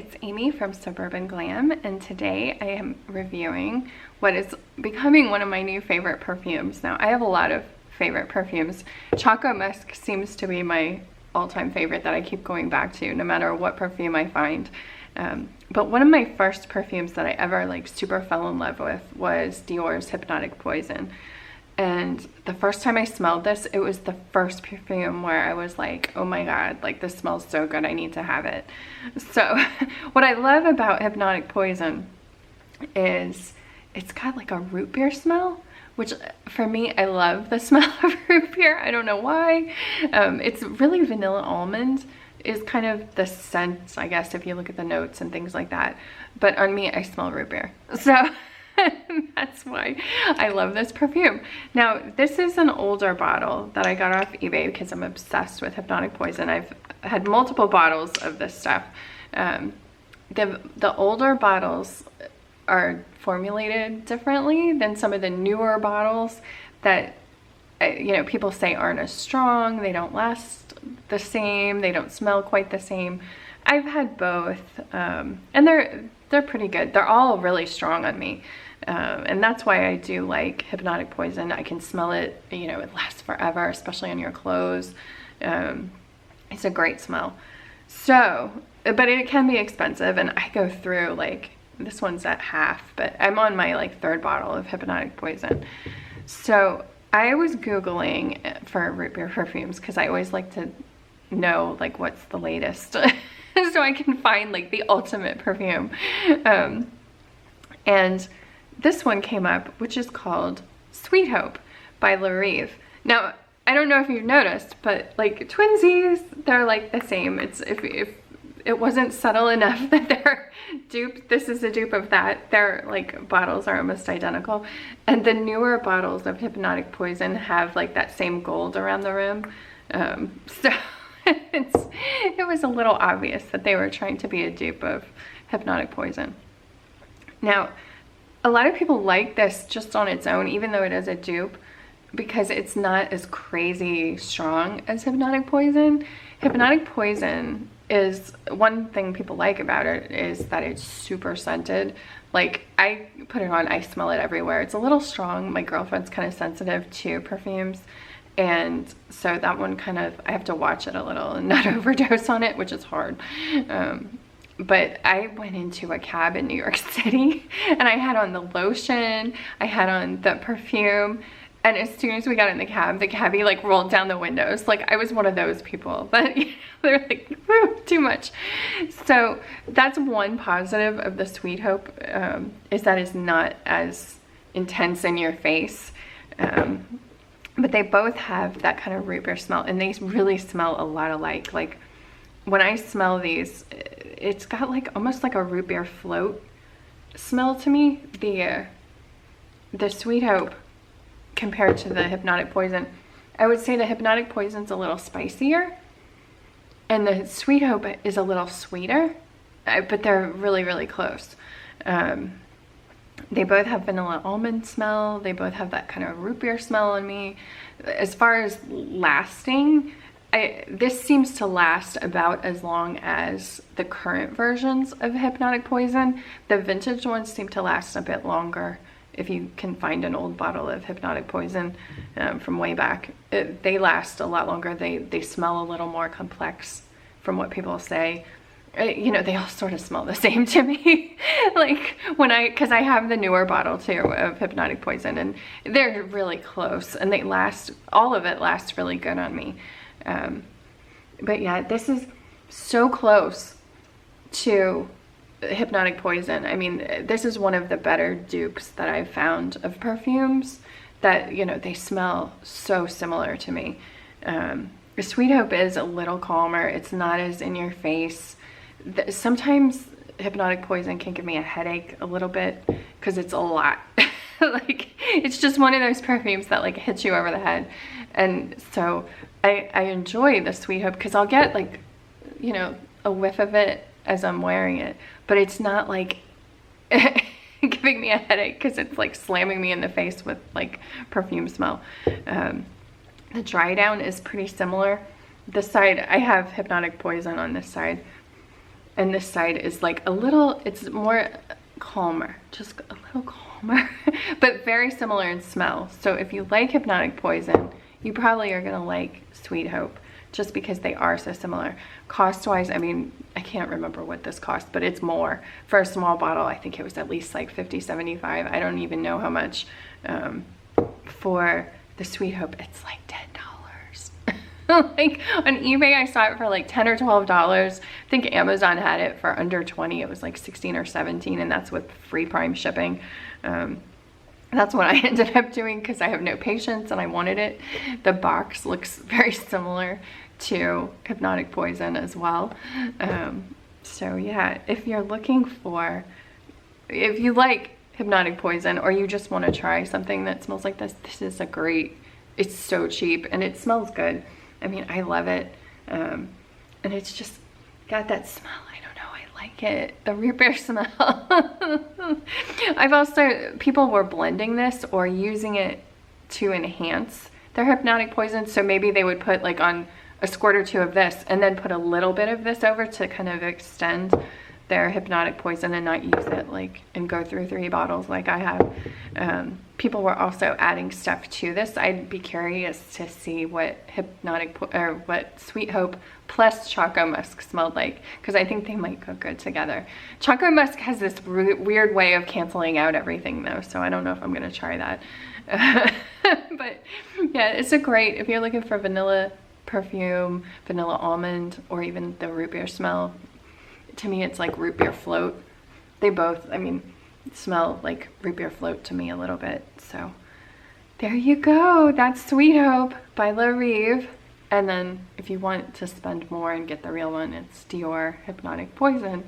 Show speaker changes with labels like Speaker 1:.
Speaker 1: it's Amy from Suburban Glam, and today I am reviewing what is becoming one of my new favorite perfumes. Now, I have a lot of favorite perfumes. Choco Musk seems to be my all-time favorite that I keep going back to no matter what perfume I find. But one of my first perfumes that I ever super fell in love with was Dior's Hypnotic Poison. And the first time I smelled this, it was the first perfume where I was like, oh my God, this smells so good, I need to have it. So what I love about Hypnotic Poison is it's got a root beer smell, which for me, I love the smell of root beer. I don't know why. It's really vanilla almond is kind of the scent, I guess, if you look at the notes and things like that. But on me, I smell root beer. So that's why I love this perfume. Now, this is an older bottle that I got off eBay because I'm obsessed with Hypnotic Poison. I've had multiple bottles of this stuff. The older bottles are formulated differently than some of the newer bottles that people say aren't as strong. They don't last the same. They don't smell quite the same. I've had both, and they're pretty good. They're all really strong on me. And that's why I do like Hypnotic Poison. I can smell it, it lasts forever, especially on your clothes. It's a great smell. So, but it can be expensive, and I go through, this one's at half, but I'm on my third bottle of Hypnotic Poison. So I was Googling for root beer perfumes because I always like to know what's the latest so I can find the ultimate perfume. And this one came up, which is called Sweet Hope by Rive. Now, I don't know if you've noticed, but twinsies, they're the same. It's if it wasn't subtle enough that they're dupe, this is a dupe of that. Their bottles are almost identical. And the newer bottles of Hypnotic Poison have that same gold around the rim. So it was a little obvious that they were trying to be a dupe of Hypnotic Poison. Now, a lot of people like this just on its own, even though it is a dupe, because it's not as crazy strong as Hypnotic Poison. Hypnotic Poison is, one thing people like about it is that it's super scented. I put it on, I smell it everywhere. It's a little strong. My girlfriend's kind of sensitive to perfumes. And so that one I have to watch it a little and not overdose on it, which is hard. But I went into a cab in New York City and I had on the lotion, I had on the perfume, and as soon as we got in the cabbie rolled down the windows. I was one of those people that they're woo, too much. So that's one positive of the Sweet Hope, is that it's not as intense in your face. But they both have that kind of root beer smell, and they really smell a lot alike. When I smell these, it's got almost a root beer float smell to me. The Sweet Hope compared to the Hypnotic Poison, I would say the Hypnotic Poison's a little spicier and the Sweet Hope is a little sweeter, but they're really, really close. They both have vanilla almond smell. They both have that kind of root beer smell on me. As far as lasting, this seems to last about as long as the current versions of Hypnotic Poison. The vintage ones seem to last a bit longer. If you can find an old bottle of Hypnotic Poison from way back, they last a lot longer. They smell a little more complex from what people say. They all sort of smell the same to me. Because I have the newer bottle too of Hypnotic Poison, and they're really close, and they last, all of it lasts really good on me. But yeah, this is so close to Hypnotic Poison. I mean, this is one of the better dupes that I've found of perfumes that, they smell so similar to me. Sweet Hope is a little calmer. It's not as in your face. Sometimes Hypnotic Poison can give me a headache a little bit because it's a lot. It's just one of those perfumes that hits you over the head. And so I enjoy the Sweet Hope because I'll get a whiff of it as I'm wearing it, but it's not giving me a headache because it's slamming me in the face with perfume smell. The dry down is pretty similar. This side, I have Hypnotic Poison on this side. and this side is like a little, it's more calmer, just a little calmer, but very similar in smell. So if you like Hypnotic Poison, you probably are gonna like Sweet Hope, just because they are so similar. Cost wise, I mean, I can't remember what this cost, but it's more. For a small bottle, I think it was at least like 50, 75. I don't even know how much. For the Sweet Hope, it's like $10. Like on eBay, I saw it for like $10 or $12. I think Amazon had it for under 20. It was like 16 or 17, and that's with free Prime shipping. That's what I ended up doing because I have no patience and I wanted it. The box looks very similar to Hypnotic Poison as well. So yeah, if you're looking for, if you like Hypnotic Poison or you just want to try something that smells like this is a great, it's so cheap and it smells good. I mean, I love it. And it's just got that smell. I don't know, I like it. The root beer smell. I've also, people were blending this or using it to enhance their Hypnotic Poison. So maybe they would put like on a squirt or two of this and then put a little bit of this over to kind of extend their Hypnotic Poison and not use it like and go through 3 bottles like I have. People were also adding stuff to this. I'd be curious to see what what Sweet Hope plus Choco Musk smelled like, because I think they might go good together. Choco Musk has this weird way of canceling out everything though, so I don't know if I'm gonna try that. But yeah, it's a great, if you're looking for vanilla perfume, vanilla almond, or even the root beer smell. To me, it's like root beer float. They both, I mean, smell like root beer float to me a little bit. So there you go. That's Sweet Hope by Rive. And then if you want to spend more and get the real one, it's Dior Hypnotic Poison.